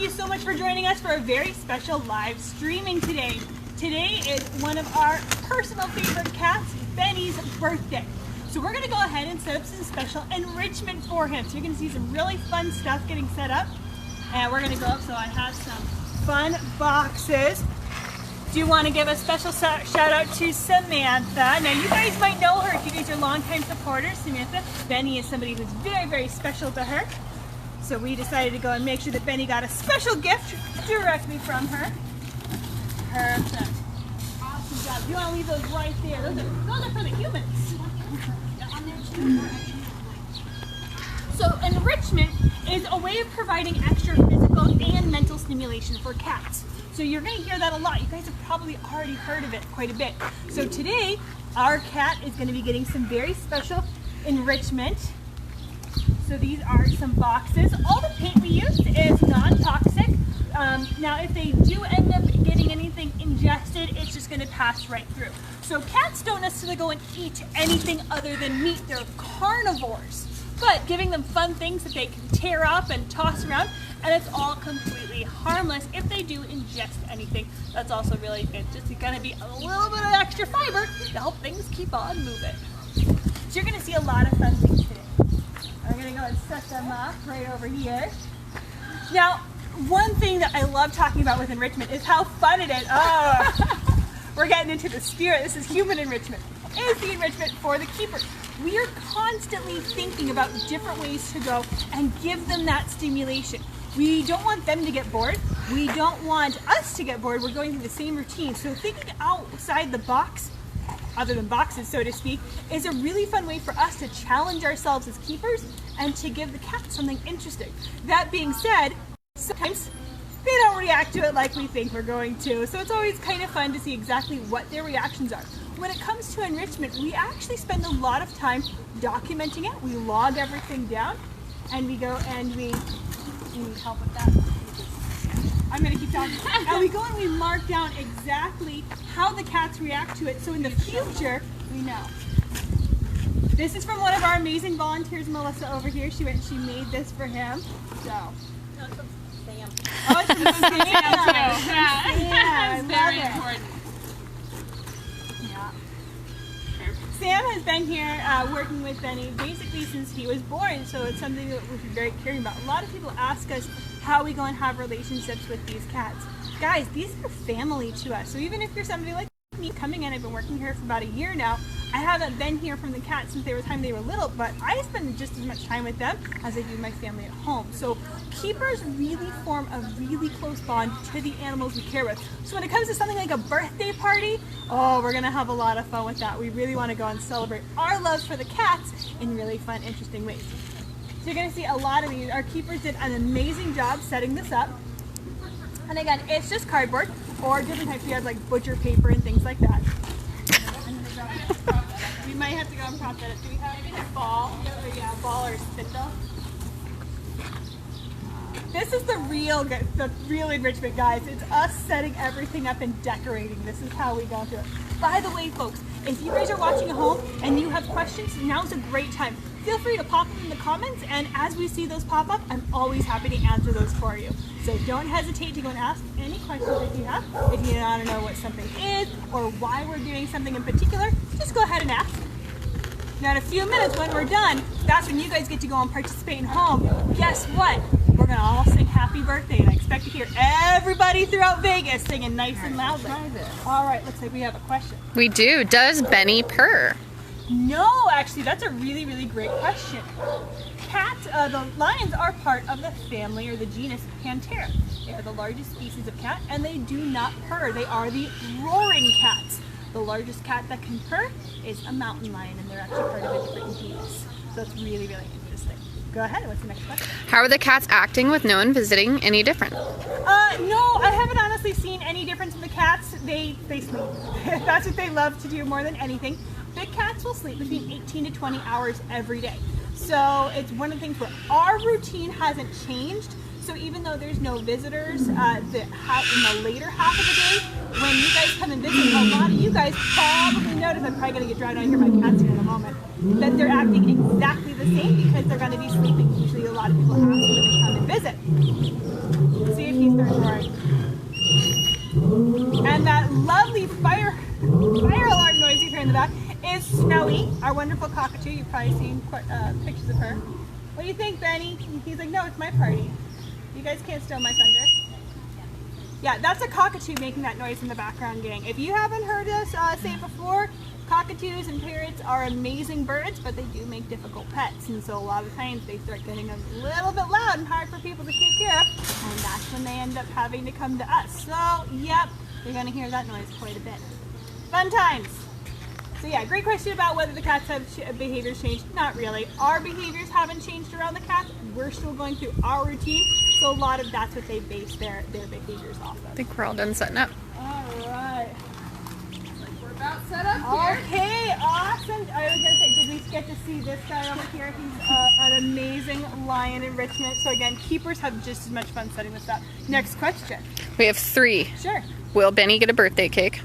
you so much for joining us for a very special live streaming today. Today is one of our personal favorite cats, Benny's birthday. So we're going to go ahead and set up some special enrichment for him. So you're going to see some really fun stuff getting set up. And we're going to go up, so I have some fun boxes. Do want to give a special shout out to Samantha. Now you guys might know her if you guys are longtime supporters. Samantha, Benny is somebody who's very, very special to her. So we decided to go and make sure that Benny got a special gift directly from her. Perfect. Awesome job. You want to leave those right there. Those are for the humans. So enrichment is a way of providing extra physical and mental stimulation for cats. So you're going to hear that a lot. You guys have probably already heard of it quite a bit. So today, our cat is going to be getting some very special enrichment. So these are some boxes. All the paint we used is non-toxic. Now if they do end up getting anything ingested, it's just going to pass right through. So cats don't necessarily go and eat anything other than meat. They're carnivores. But giving them fun things that they can tear up and toss around, and it's all completely harmless if they do ingest anything. That's also really good. Just going to be a little bit of extra fiber to help things keep on moving. So you're going to see a lot of fun things today. I'm going to go and set them up right over here. Now, one thing that I love talking about with enrichment is how fun it is. Oh, we're getting into the spirit. This is human enrichment. It's the enrichment for the keepers. We are constantly thinking about different ways to go and give them that stimulation. We don't want them to get bored. We don't want us to get bored. We're going through the same routine. So thinking outside the box, other than boxes, so to speak, is a really fun way for us to challenge ourselves as keepers and to give the cats something interesting. That being said, sometimes they don't react to it like we think we're going to. So it's always kind of fun to see exactly what their reactions are. When it comes to enrichment, we actually spend a lot of time documenting it. We log everything down, and we go and we need help with that. I'm going to keep talking. And we go and we mark down exactly how the cats react to it, so in the future, we know. This is from one of our amazing volunteers, Melissa, over here. She went and she made this for him. So. No, it's from Sam. Oh, it's from Sam. Yeah, it's very important. Yeah. Sam has been here working with Benny basically since he was born, so it's something that we're very curious about. A lot of people ask us how we go and have relationships with these cats. Guys, these are family to us. So even if you're somebody like me coming in, I've been working here for about a year now. I haven't been here from the cats since they were little, but I spend just as much time with them as I do my family at home. So keepers really form a really close bond to the animals we care with. So when it comes to something like a birthday party, oh, we're gonna have a lot of fun with that. We really wanna go and celebrate our love for the cats in really fun, interesting ways. So you're gonna see a lot of these. Our keepers did an amazing job setting this up. And again, it's just cardboard or different types. We have like butcher paper and things like that. We might have to go and prop that up. Do we have a ball? Yeah, a ball or spindle. This is the real enrichment, guys. It's us setting everything up and decorating. This is how we go through it. By the way, folks, if you guys are watching at home and you have questions, now's a great time. Feel free to pop them in the comments, and as we see those pop up, I'm always happy to answer those for you. So don't hesitate to go and ask any questions that you have. If you want to know what something is or why we're doing something in particular, just go ahead and ask. Now in a few minutes when we're done, that's when you guys get to go and participate in home. Guess what? We're going to all sing happy birthday, and I expect to hear everybody throughout Vegas singing nice and loudly. All right, looks like we have a question. We do. Does Benny purr? No, actually, that's a really, really great question. The lions are part of the family or the genus Panthera. They are the largest species of cat, and they do not purr. They are the roaring cats. The largest cat that can purr is a mountain lion, and they're actually part of a different genus. So it's really, really interesting. Go ahead, what's the next question? How are the cats acting with no one visiting? Any different? No, I haven't honestly seen any difference in the cats. They sleep. That's what they love to do more than anything. Big cats will sleep between 18 to 20 hours every day. So it's one of the things where our routine hasn't changed. So even though there's no visitors in the later half of the day, when you guys come and visit, a lot of you guys probably notice, I'm probably going to get dragged out here by cats here in a moment, that they're acting exactly the same because they're going to be sleeping. Usually a lot of people ask when they come and visit. See if our wonderful cockatoo. You've probably seen pictures of her. What do you think, Benny? He's like, no, it's my party. You guys can't steal my thunder. Yeah, that's a cockatoo making that noise in the background, gang. If you haven't heard us say it before, cockatoos and parrots are amazing birds, but they do make difficult pets. And so a lot of times they start getting a little bit loud and hard for people to take care of. And that's when they end up having to come to us. So, yep, you're going to hear that noise quite a bit. Fun times. So yeah, great question about whether the cats have behaviors changed. Not really. Our behaviors haven't changed around the cats. We're still going through our routine. So a lot of that's what they base their behaviors off of. I think we're all done setting up. All right. We're about set up here. Okay, awesome. I was gonna say, did we get to see this guy over here? He's an amazing lion enrichment. So again, keepers have just as much fun setting this up. Next question. We have 3. Sure. Will Benny get a birthday cake?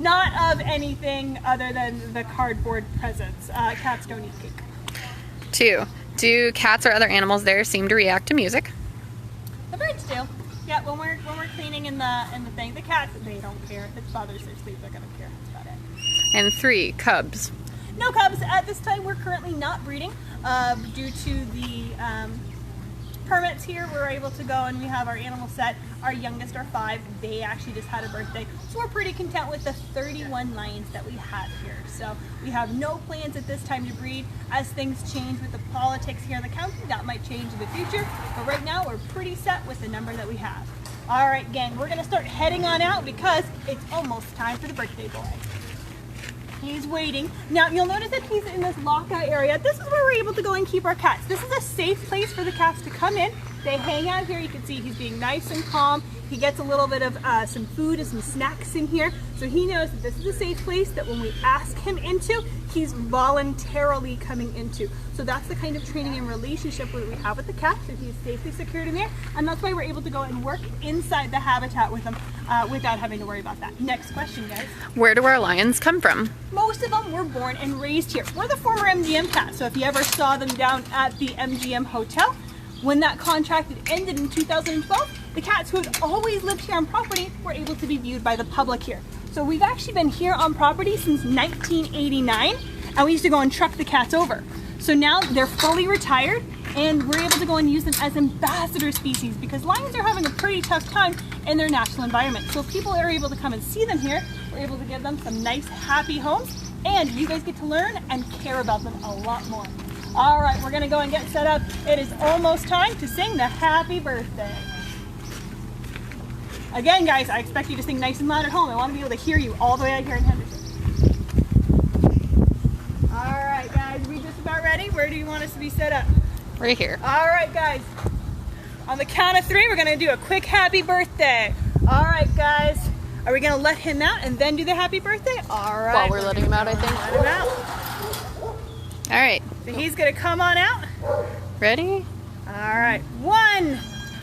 Not of anything other than the cardboard presents. Cats don't eat cake. 2. Do cats or other animals there seem to react to music? The birds do. Yeah, when we're cleaning in the thing, the cats, they don't care. If it bothers their sleep, they're gonna care. That's about it. And 3. Cubs. No cubs at this time. We're currently not breeding due to the permits here. We're able to go and we have our animal set. Our youngest are 5. They actually just had a birthday, so we're pretty content with the 31 lions that we have here. So we have no plans at this time to breed. As things change with the politics here in the county, that might change in the future. But right now, we're pretty set with the number that we have. All right, gang, we're gonna start heading on out because it's almost time for the birthday boy. He's waiting. Now, you'll notice that he's in this lockout area. This is where we're able to go and keep our cats. This is a safe place for the cats to come in. They hang out here. You can see he's being nice and calm. He gets a little bit of some food and some snacks in here. So he knows that this is a safe place that when we ask him into, he's voluntarily coming into. So that's the kind of training and relationship that we have with the cat. So he's safely secured in there. And that's why we're able to go and work inside the habitat with him without having to worry about that. Next question, guys. Where do our lions come from? Most of them were born and raised here. We're the former MGM cats. So if you ever saw them down at the MGM hotel, when that contract had ended in 2012, the cats who had always lived here on property were able to be viewed by the public here. So we've actually been here on property since 1989, and we used to go and truck the cats over. So now they're fully retired, and we're able to go and use them as ambassador species because lions are having a pretty tough time in their natural environment. So if people are able to come and see them here, we're able to give them some nice, happy homes, and you guys get to learn and care about them a lot more. All right, we're gonna go and get set up. It is almost time to sing the happy birthday. Again, guys, I expect you to sing nice and loud at home. I want to be able to hear you all the way out here in Henderson. All right, guys, we just about ready? Where do you want us to be set up? Right here. All right, guys. On the count of 3, we're gonna do a quick happy birthday. All right, guys. Are we gonna let him out and then do the happy birthday? All right. While we're letting him out, I think. Let him out. All right. So he's gonna come on out. Ready? All right. 1,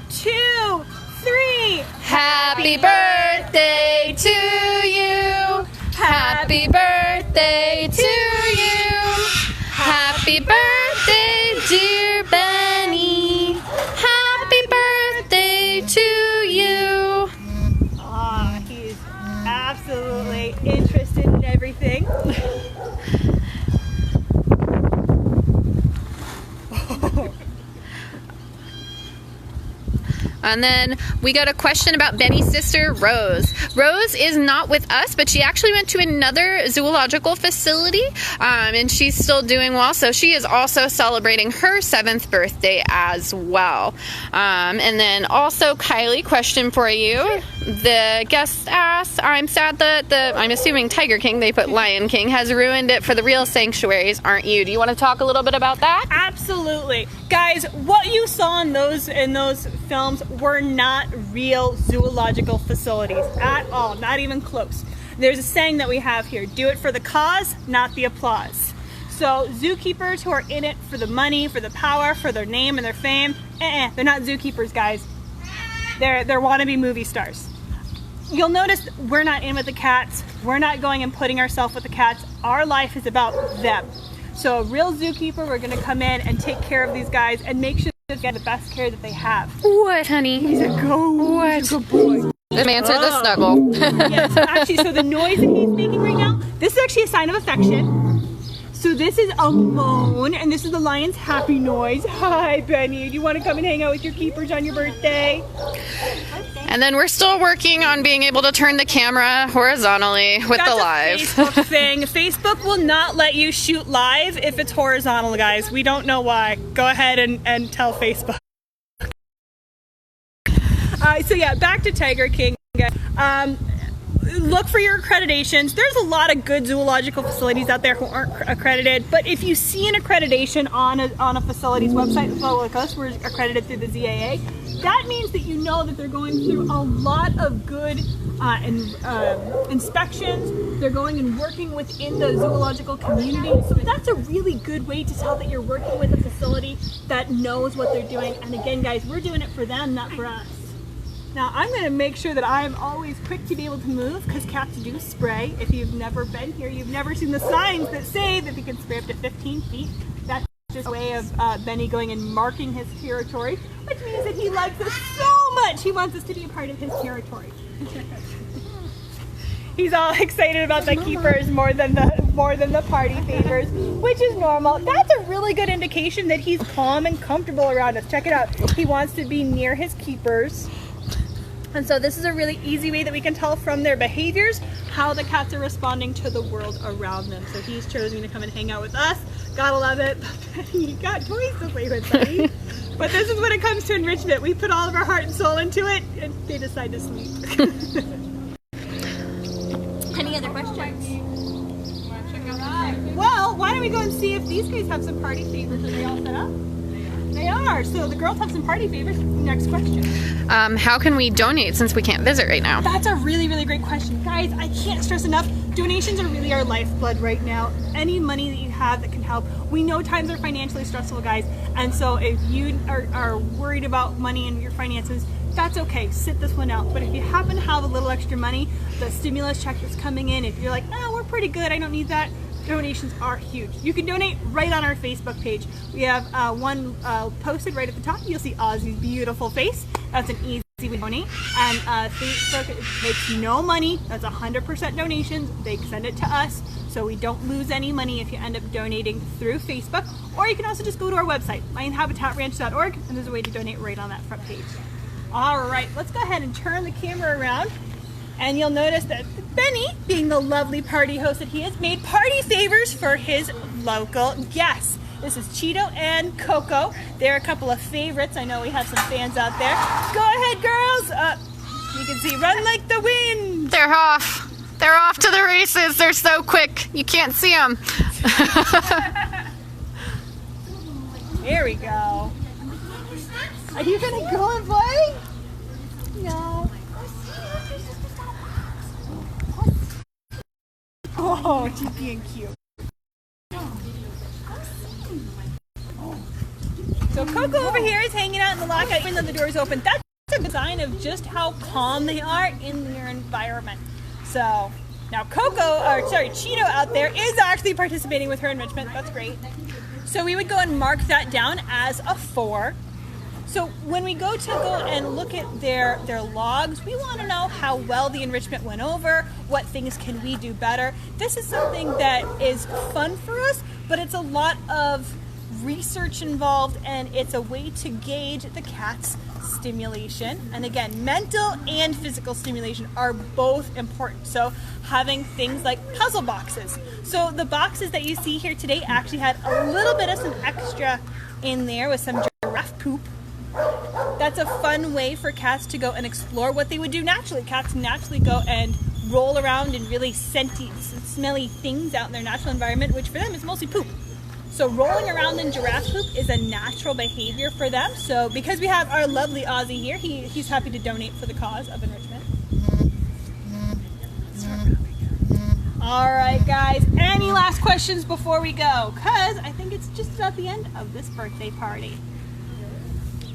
2, 3. Happy birthday to you. Happy birthday to you. Happy birthday, dear Benny. Happy birthday to you. Ah, he's absolutely interested in everything. And then we got a question about Benny's sister, Rose. Rose is not with us, but she actually went to another zoological facility, and she's still doing well. So she is also celebrating her 7th birthday as well. And then also, Kylie, question for you. The guest asked, I'm sad that I'm assuming Tiger King, they put Lion King, has ruined it for the real sanctuaries, aren't you? Do you want to talk a little bit about that? Absolutely. Guys, what you saw in those films were not real zoological facilities at all, not even close. There's a saying that we have here, do it for the cause, not the applause. So zookeepers who are in it for the money, for the power, for their name and their fame, they're not zookeepers, guys. They're wannabe movie stars. You'll notice we're not in with the cats. We're not going and putting ourselves with the cats. Our life is about them. So a real zookeeper, we're gonna come in and take care of these guys and make sure they get the best care that they have. What, honey? He's a What? good boy. Answer the snuggle. Yes, actually, so the noise that he's making right now, this is actually a sign of affection. So this is a moan, and this is the lion's happy noise. Hi, Benny. Do you want to come and hang out with your keepers on your birthday? And then we're still working on being able to turn the camera horizontally with the live. That's a Facebook thing. Facebook will not let you shoot live if it's horizontal, guys. We don't know why. Go ahead and tell Facebook. So yeah, back to Tiger King. Look for your accreditations. There's a lot of good zoological facilities out there who aren't accredited, but if you see an accreditation on a facility's website, so like us, we're accredited through the ZAA, that means that you know that they're going through a lot of good inspections. They're going and working within the zoological community. So that's a really good way to tell that you're working with a facility that knows what they're doing. And again, guys, we're doing it for them, not for us. Now I'm going to make sure that I'm always quick to be able to move, because cats do spray. If you've never been here, you've never seen the signs that say that they can spray up to 15 feet. That's just a way of Benny going and marking his territory, which means that he likes us so much. He wants us to be a part of his territory. He's all excited about the keepers more than the party favors, which is normal. That's a really good indication that he's calm and comfortable around us. Check it out. He wants to be near his keepers. And so this is a really easy way that we can tell from their behaviors how the cats are responding to the world around them. So he's choosing to come and hang out with us. Gotta love it. He got toys to play with, buddy. But this is when it comes to enrichment. We put all of our heart and soul into it, and they decide to sleep. Any other questions? Well, why don't we go and see if these guys have some party favors? Are they all set up? They are. So the girls have some party favors. Next question. How can we donate since we can't visit right now? That's a really, really great question. Guys, I can't stress enough. Donations are really our lifeblood right now. Any money that you have that can help. We know times are financially stressful, guys. And so if you are worried about money and your finances, that's okay. Sit this one out. But if you happen to have a little extra money, the stimulus check that's coming in, if you're like, oh, we're pretty good, I don't need that, donations are huge. You can donate right on our Facebook page. We have one posted right at the top. You'll see Ozzy's beautiful face. That's an easy way to donate. And Facebook makes no money. That's 100% donations. They send it to us, so we don't lose any money if you end up donating through Facebook. Or you can also just go to our website, lionhabitatanranch.org, and there's a way to donate right on that front page. All right, let's go ahead and turn the camera around. And you'll notice that Benny, being the lovely party host that he is, made party favors for his local guests. This is Cheeto and Coco. They're a couple of favorites. I know we have some fans out there. Go ahead, girls. You can see, run like the wind. They're off. They're off to the races. They're so quick. You can't see them. There we go. Are you going to go and play? No. Oh, she's being cute. So Coco over here is hanging out in the lockout even though the door is open. That's a good sign of just how calm they are in their environment. So now Cheeto out there is actually participating with her enrichment. That's great. So we would go and mark that down as a 4. So when we go and look at their logs, we want to know how well the enrichment went over, what things can we do better. This is something that is fun for us, but it's a lot of research involved, and it's a way to gauge the cat's stimulation. And again, mental and physical stimulation are both important. So having things like puzzle boxes. So the boxes that you see here today actually had a little bit of some extra in there with some giraffe poop. That's a fun way for cats to go and explore what they would do naturally. Cats naturally go and roll around in really smelly things out in their natural environment, which for them is mostly poop. So rolling around in giraffe poop is a natural behavior for them. So because we have our lovely Ozzy here, he's happy to donate for the cause of enrichment. All right, guys, any last questions before we go? Because I think it's just about the end of this birthday party.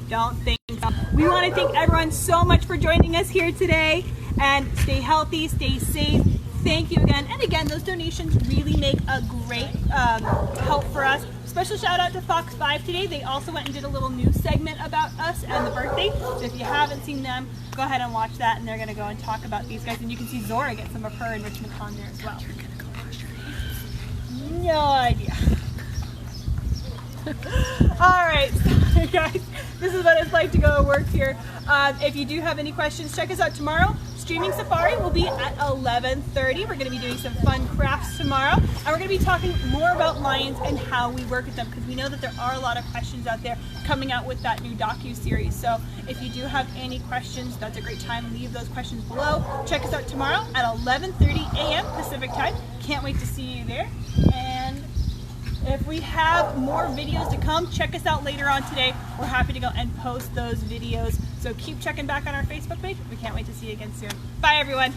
Don't think so. We want to thank everyone so much for joining us here today, and stay healthy, stay safe. Thank you again. And again, those donations really make a great help for us. Special shout out to Fox 5 today. They also went and did a little news segment about us and the birthday. So if you haven't seen them, go ahead and watch that, and they're going to go and talk about these guys. And you can see Zora get some of her enrichment on there as well. no idea. All right, so guys, this is what it's like to go to work here. If you do have any questions, check us out tomorrow. Streaming Safari will be at 11:30. We're going to be doing some fun crafts tomorrow, and we're going to be talking more about lions and how we work with them, because we know that there are a lot of questions out there coming out with that new docu-series. So if you do have any questions, that's a great time. Leave those questions below. Check us out tomorrow at 11:30 a.m. Pacific time. Can't wait to see you there. And if we have more videos to come, check us out later on today. We're happy to go and post those videos. So keep checking back on our Facebook page. We can't wait to see you again soon. Bye, everyone.